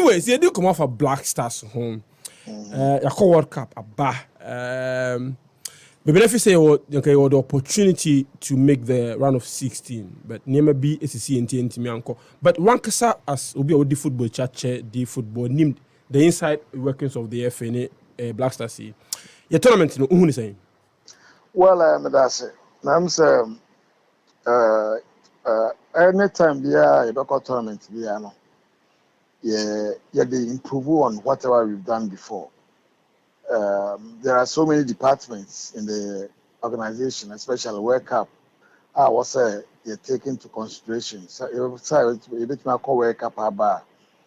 anyways, you do come off a Black Stars home. You call World Cup a maybe if you say you the opportunity to make the round of 16, but never be SCC and TNT. But one kasa as Obi Odi football chat the football named the inside workings of the FNA Black Stars. Your tournament, no, who is saying? Well, that's it. I'm saying, anytime we are a local tournament, we are no. Yeah, they improve on whatever we've done before. There are so many departments in the organization, especially World Cup. I was you're taken into consideration. So you bit my call World Cup about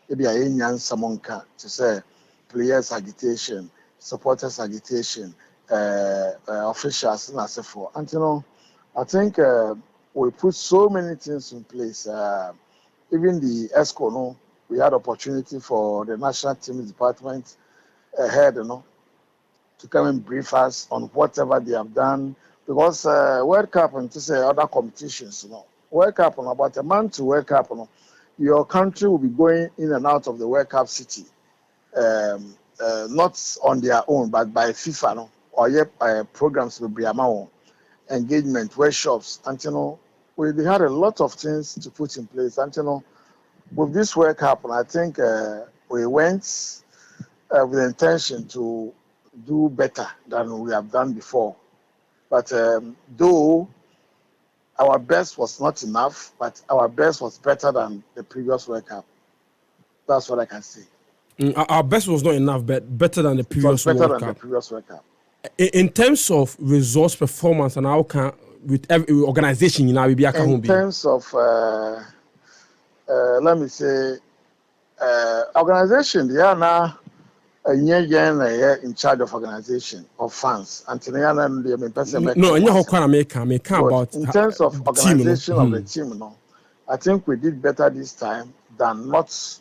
maybe a young someone to say players agitation, supporters agitation, officials and so forth. And I think we put so many things in place. Even the ESCO, no, we had opportunity for the national team department ahead, to come and brief us on whatever they have done. Because World Cup and to say other competitions, World Cup on about a month to World Cup, your country will be going in and out of the World Cup city, not on their own, but by FIFA, or programs will be among engagement, workshops, and we had a lot of things to put in place. And with this World Cup, I think we went with the intention to do better than we have done before. But though our best was not enough, but our best was better than the previous World Cup. That's what I can say. Our best was not enough, but better than the previous World Cup. The previous World Cup. In terms of resource performance and how can with every organization, in terms of let me say organization, they are now in charge of organization of fans. Until no, about in terms of organization of the team, I think we did better this time than not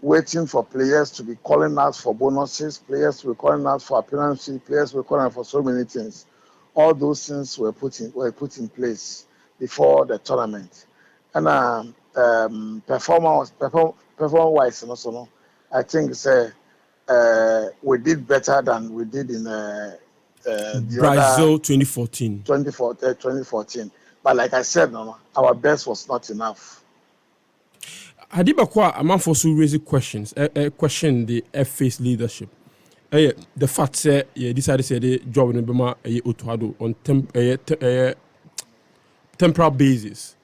waiting for players to be calling us for bonuses, players to be calling us for appearances, players were calling for so many things. All those things were put in place before the tournament. And performance-wise, I think we did better than we did in Brazil 2014. 2014. But like I said, our best was not enough. Adibakwa, I'm for so raising questions. Question the FA's leadership. The fact that you decided to say the job in Bema Oduro on temporal basis.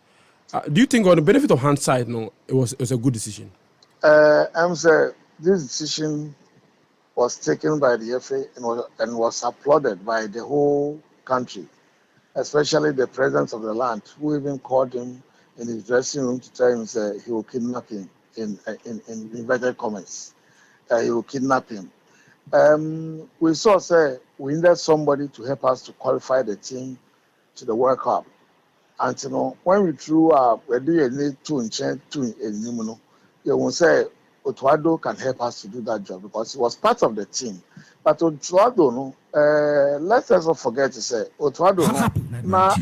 Do you think, on the benefit of hindsight, it was a good decision? I'm saying this decision was taken by the FA and was applauded by the whole country, especially the president of the land, who even called him in his dressing room to tell him he will kidnap him in inverted commas. He will kidnap him. We saw we needed somebody to help us to qualify the team to the World Cup. And when we threw we need two, you will say Oduro can help us to do that job because he was part of the team. But Oduro, let's not forget to say Oduro now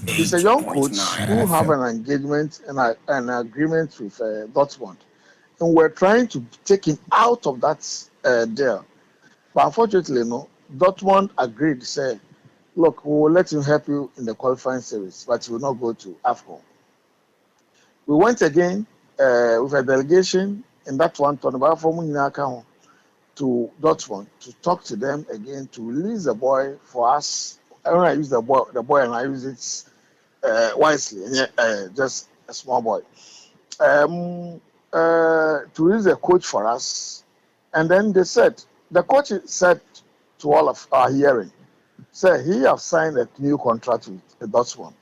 he's a young coach who have an engagement and an agreement with Dortmund, and we're trying to take him out of that deal. But unfortunately, Dortmund agreed to say, look, we will let him help you in the qualifying series, but he will not go to AFCON. We went again with a delegation in that one to Dortmund to talk to them again to release the boy for us. I don't use the boy and I use it wisely, just a small boy. To release the coach for us. And then the coach said to all of our hearing, he have signed a new contract with the Dortmund.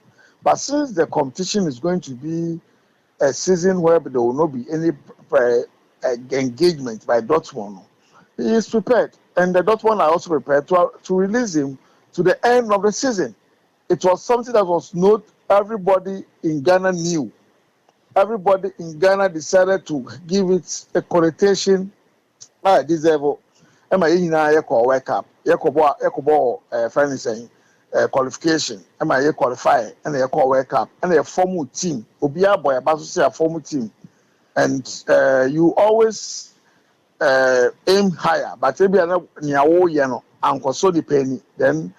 But since the competition is going to be a season where there will not be any engagement by Dortmund, he is prepared. And the Dortmund are also prepared to release him to the end of the season. It was something that was not everybody in Ghana knew. Everybody in Ghana decided to give it a connotation. This level. World Cup. Qualification. Qualify and they call World Cup and a formal team. Obia boy about to say a formal team. and you always aim higher, but maybe niawo ye no anko so the penny then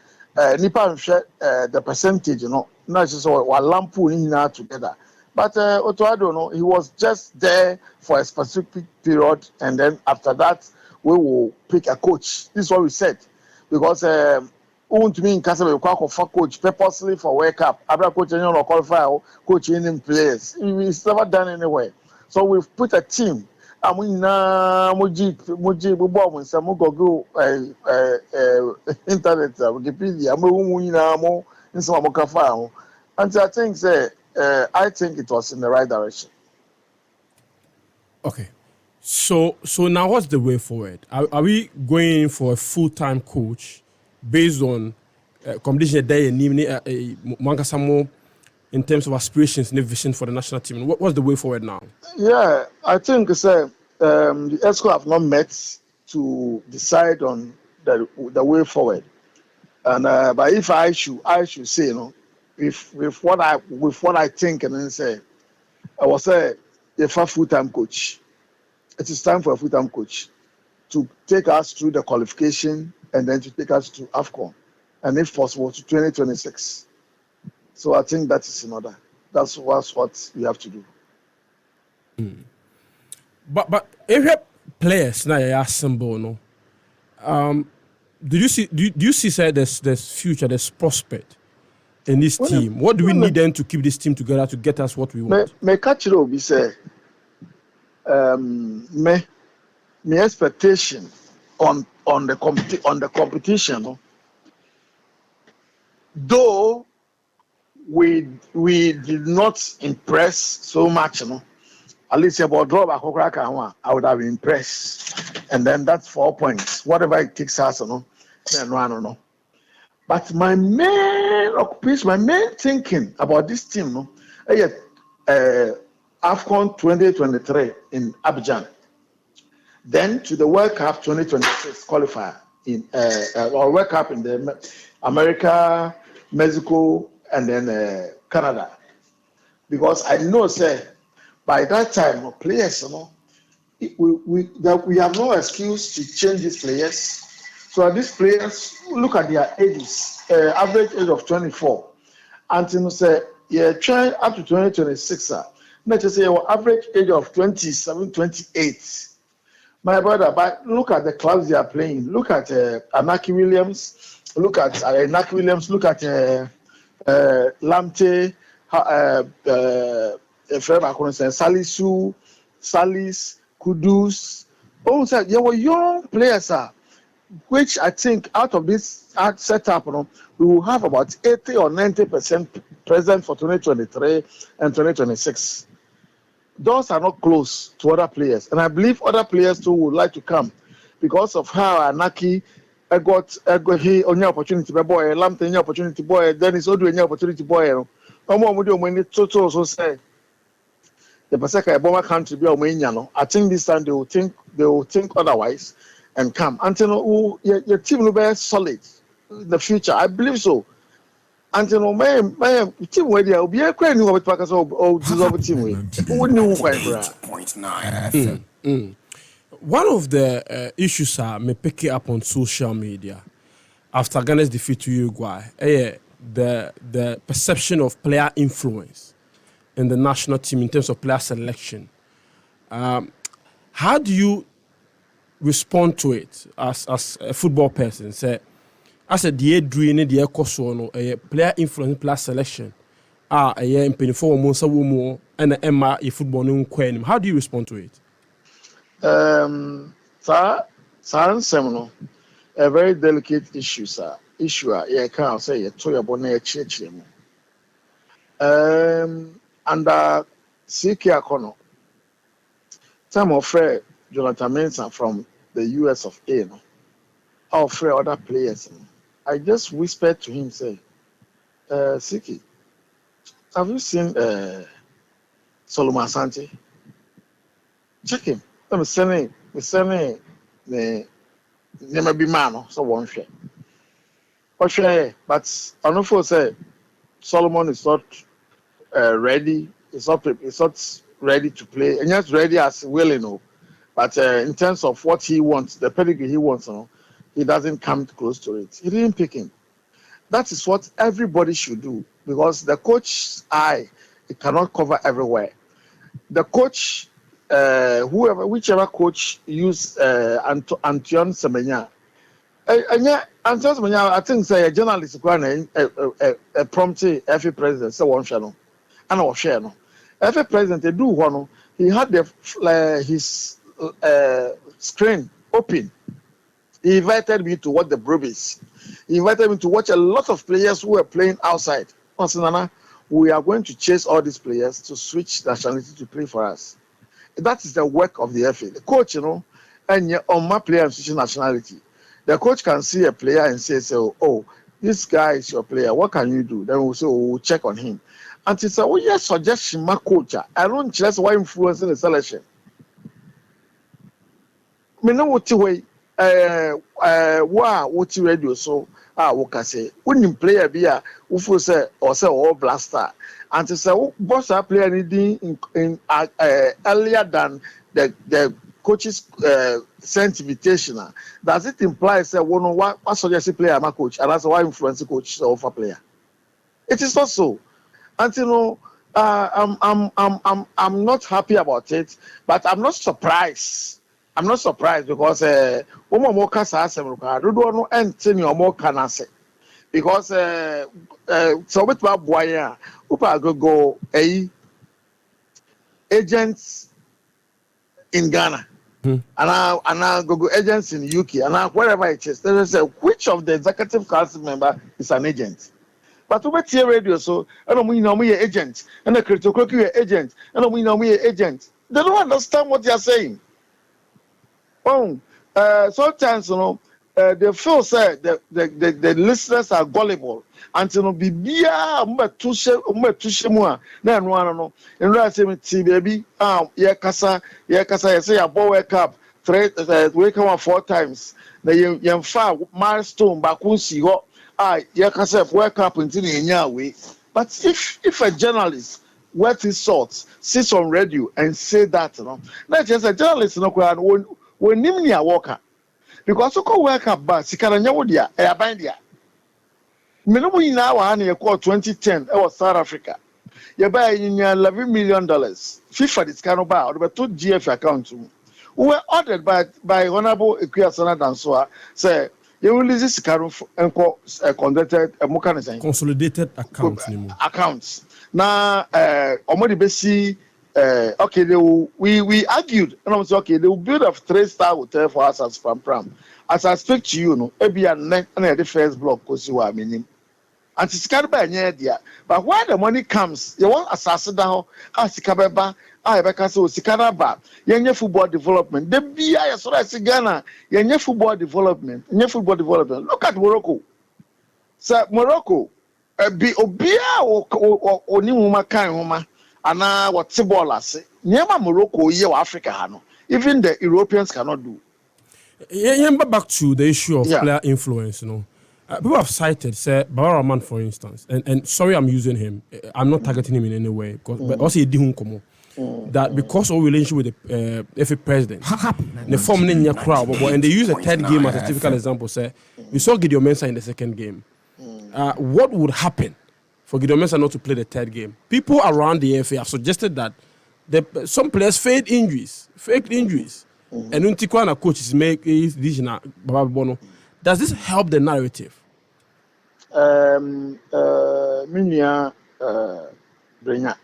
nipa nhwe the percentage na just so wa lampu ni na together. But Otoado, no, he was just there for a specific period, and then after that, we will pick a coach. This is what we said, because to me in Castle, we call for coach purposely for World Cup. Abra coach and you qualify coach in players. It's never done anywhere. So we've put a team. Amuna muji bubo some go internet Wikipedia mo insama mo kafa. And I think I think it was in the right direction. Okay. So now what's the way forward? Are we going for a full-time coach based on competition day and in terms of aspirations and vision for the national team? What's the way forward now? Yeah, I think the ESCO have not met to decide on the way forward. And but if I should say, with what I think and then say, I was a full-time coach. It is time for a full-time coach to take us through the qualification and then to take us to AFCON, and if possible to 2026. So I think that is in order. That's what we have to do. But if players now you assemble, no. Do you see say there's future, there's prospect in this team? What do we need then to keep this team together to get us what we want? Me catch it up, say my expectation on the competition, though we did not impress so much, at least about draw back I would have been impressed, and then that's 4 points, whatever it takes us, then I don't know. But my main occupation, my main thinking about this team, AFCON 2023 in Abidjan, then to the World Cup 2026 qualifier in or World Cup in the America, Mexico, and then Canada, because I know, say, by that time, players, we have no excuse to change these players. So these players, look at their ages, average age of 24, until say try up to 2026. Let's just say your average age of 27, 28. My brother, but look at the clubs they are playing. Look at Anaki Williams. Look at Anaki Williams. Look at Lamte. Salisu, Salis, Kudus. Oh, so there were young players, which I think out of this setup, we will have about 80 or 90% present for 2023 and 2026. Those are not close to other players, and I believe other players too would like to come because of how Anaki got he only opportunity boy, Lamte any opportunity boy, Dennis Oduro any opportunity boy. So say the Pasaka Eboma country be I think this time they will think otherwise and come. Until your team will be solid in the future. I believe so. Until my team where they will be a quite new Packers or dissolve team with. One of the issues may pick it up on social media after Ghana's defeat to Uruguay, the perception of player influence in the national team in terms of player selection. How do you respond to it as a football person? Say, as a dream, the player influence, player selection. In penifo monsa womo and Emma a football no queen. How do you respond to it? Sir, a very delicate issue, sir. Issue, I can't say a toy bonnet church. Under CK Akono, some of Jonathan Mensah from the US of A, or other players. I just whispered to him, say, Siki, have you seen Solomon Asante? Check him. I'm sending the never be man, so one share. But I know for say Solomon is not ready. It's not ready to play, and just ready as willing, you know. But in terms of what he wants, the pedigree he wants, you know, he doesn't come close to it. He didn't pick him. That is what everybody should do because the coach's eye, it cannot cover everywhere. The coach, whichever coach used Antoine Semenya, and yeah, Antoine Semenya, I think say a journalist a prompted every president say one channel, and I was share no. Every president they do one, he had his screen open. He invited me to watch the Brumbies. He invited me to watch a lot of players who were playing outside. Nana, we are going to chase all these players to switch nationality to play for us. That is the work of the FA. The coach, you know, and on my player and switching nationality, the coach can see a player and say, oh, this guy is your player. What can you do? Then we'll say, we'll check on him. And he said, oh, yes, suggestion, my coach. I don't just why influencing the selection. Me know what way. What radio so woka say when player be a who say or say all blaster and to say boss a player needing in earlier than the coach's sent invitation. Does it imply say what suggest player my coach and that's why influence coach or for player? It is not so. And you know I'm not happy about it, but I'm not surprised. I'm not surprised because woman more can say do no entini or more can say because so with my boy upa go agents in Ghana and I go agents in UK and wherever it is. They say which of the executive council member is an agent. But we hear radio so I don't mean me agent and the critical agent I don't mean me agent. They don't understand what they are saying. Oh, sometimes you know they feel say the listeners are gullible. Until no bibia umbetushe mu a na eno ano no enra say me ti baby ye kasa ye say abo wake up wake up 4 times na ye fa milestone ba kun si ho ye kasa wake up until enya we. But if a journalist worth his salt sits on radio and say that, you know, not just a journalist no kwa when Nimnia Walker, because so called work up, but Sikaranya, a bandia. Minimum now, I called 2010, it was South Africa. You buy in $11 million. FIFA is kind of bad, but 2 GF accounts. We were ordered by Honorable Equiasana Dansoa, say, you will use this current conducted a consolidated accounts. Now, Omodi Bessi. Okay, we argued, and I was okay. They will build a 3-star hotel for us as Pram. As I speak to you, no, maybe a net and the first block because you are meaning. And it's carried by an but where the money comes, you want assassin down, as Sikabeba, I because Sikanaba, Yanya football development. The BI as well as Ghana, Yanya football development. Look at Morocco. Sir, Morocco, be Obia or Nimuma Kaihoma. And what Tibola near Morocco, you Africa, even the Europeans cannot do. Yeah, back to the issue of player influence, you know. People have cited, say, Baraman, for instance, and sorry I'm using him. I'm not targeting him in any way, but also that because of relationship with the FA president, the form in your crowd, and they use a third game as a typical example, say, we saw Gideon Mensah in the second game. What would happen for Gideon Mensah not to play the third game? People around the FA have suggested that some players faked injuries. And Untikwana coaches make this. Does this help the narrative? Minya Brenya.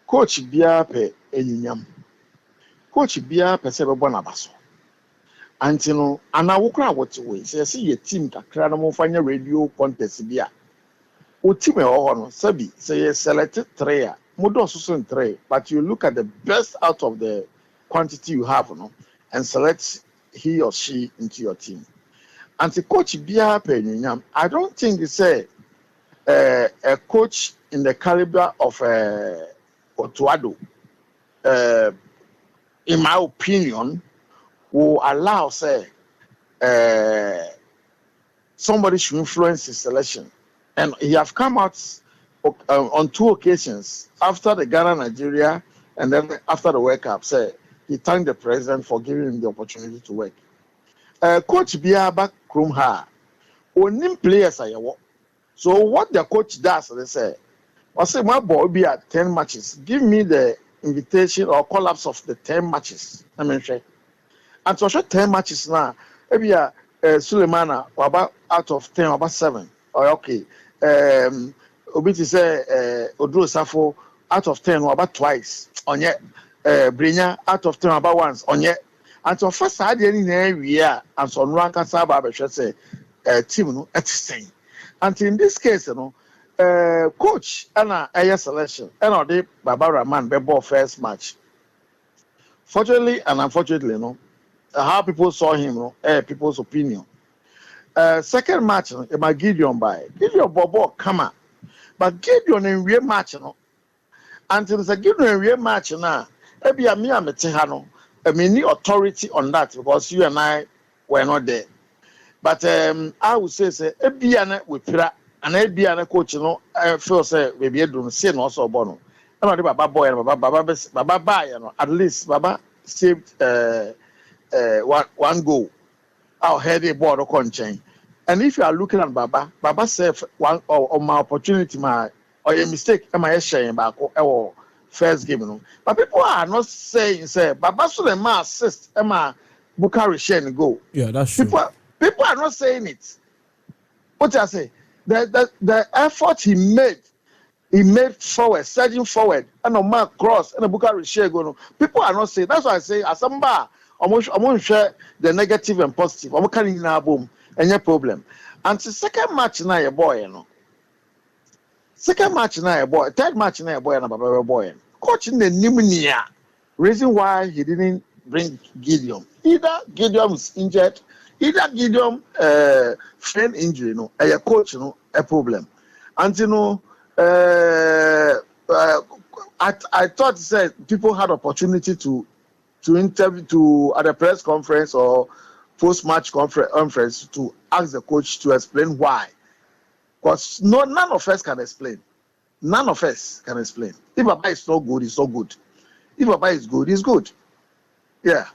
Coach Biape Enyam. Coach Biape Sebabona Baso. Antino, and I will cry what way. See a team that cradle final radio contest bia. Team or Sabi say selected 3, Mudo Susan 3, but you look at the best out of the quantity you have, no, and select he or she into your team. And the coach Biape, I don't think it's a coach in the caliber of Otuado, in my opinion, will allow say somebody should influence his selection. And he have come out on 2 occasions after the Ghana-Nigeria And then after the World Cup, say he thanked the president for giving him the opportunity to work. Coach Biaba Krumha, onim players are you. So what the coach does, they say, I say my boy will be at 10 matches. Give me the invitation or collapse of the 10 matches. I mean, and so 10 matches now. Maybe Suleimana about out of 10, about 7. Or okay. Obiti say Oduro Safo out of 10 or about twice. On yet Brinya out of 10 about once. On yet. And so first I didn't know and so rank and Saba say team no at saying. And in this case, you know, coach and a selection and they Barbara man be ball first match. Fortunately and unfortunately, you know, how people saw him, you know, people's opinion. Second match, you know, it might Gideon by Gideon Bobo come on. But Gideon in real match, you know, until it's a Gideon in real match now, maybe a me and Metehano, I mean, the authority on that because you and I were not there. But I would say, Ebiane with Pira and Ebiane coach, you know, I feel say maybe you don't see no so bono. I'm not Baba boy and Baba, you know, at least Baba saved one goal. Our head a board or conchain. And if you are looking at Baba said one or my opportunity, my or a mistake, am I sharing back or first game, you know. But people are not saying, say, Baba Suleiman assist, Emma Bukari share and go. Yeah, that's true. People are not saying it. What I say, the effort he made forward, surging forward, and a mark cross, and a Bukari share go. People are not saying. That's why I say, as somebody, I'm going to share the negative and positive. I'm carrying in our boom, and no problem. And the second match now, your boy, you know. Second match now, your boy. Third match now, your boy, and a boy. Coaching the pneumonia. Reason why he didn't bring Gideon. Either Gideon was injured. Either Gideon friend injury, you know, a coach, you know, a problem. And you know, I thought said people had opportunity to interview at a press conference or post-match conference to ask the coach to explain why. Because none of us can explain. None of us can explain. If Baba is so good, it's so good. If Baba is good, it's good. Yeah.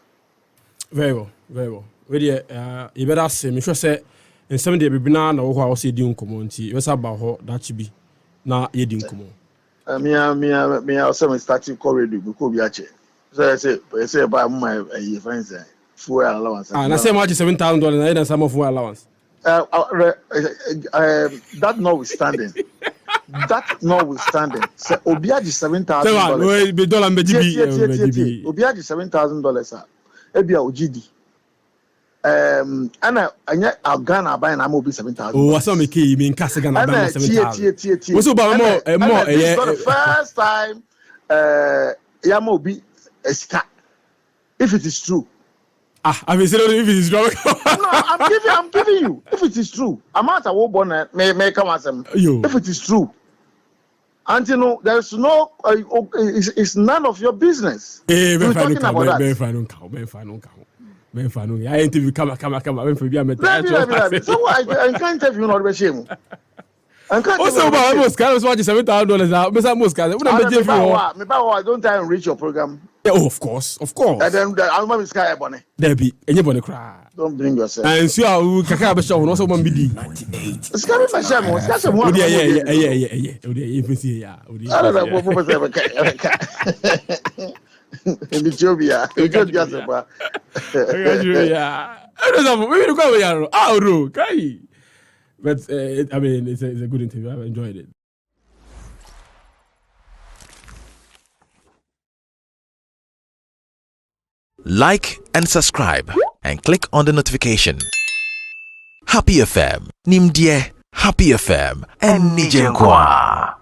Very well, very well. You better say, me sure say, in some day, be na na wo say di nkomo nti, we say ba ho that be na ye di nkomo. Me also starting corridor because we ache. So I say about my friends fuel allowance. Na say much $7,000 na some fuel allowance. That notwithstanding. Say Obiaji $7,000. Be dollar be GB. Obiaji $7,000 Ebia Ojidi. Ana Ghana buy na mo be 7,000. Oh, so me key mean Casa Ghana buy 7,000. What's about more this is the first time Yamo be a scat. If it is true. I mean, if it is true. No, I'm giving you. If it is true, amount of born may come as if it is true. And you know, there's no, it's none of your business. Hey, we're talking about that. I interview come. So I can't interview not be shame. Also, about most guys watch $7,000 out. Miss most guys. I don't try and reach your program. Yeah, oh, of course. And then the album is Sky Bonnie. There be anybody cry. Don't bring yourself. And so I can't be sure. Also, one BD. It's coming by Sam. It's got one. Yeah. I don't know. In Ethiopia. But I mean, it's a good interview. I've enjoyed it. Like and subscribe and click on the notification. Happy FM, Nimdie, Happy FM, and Nijenkwa.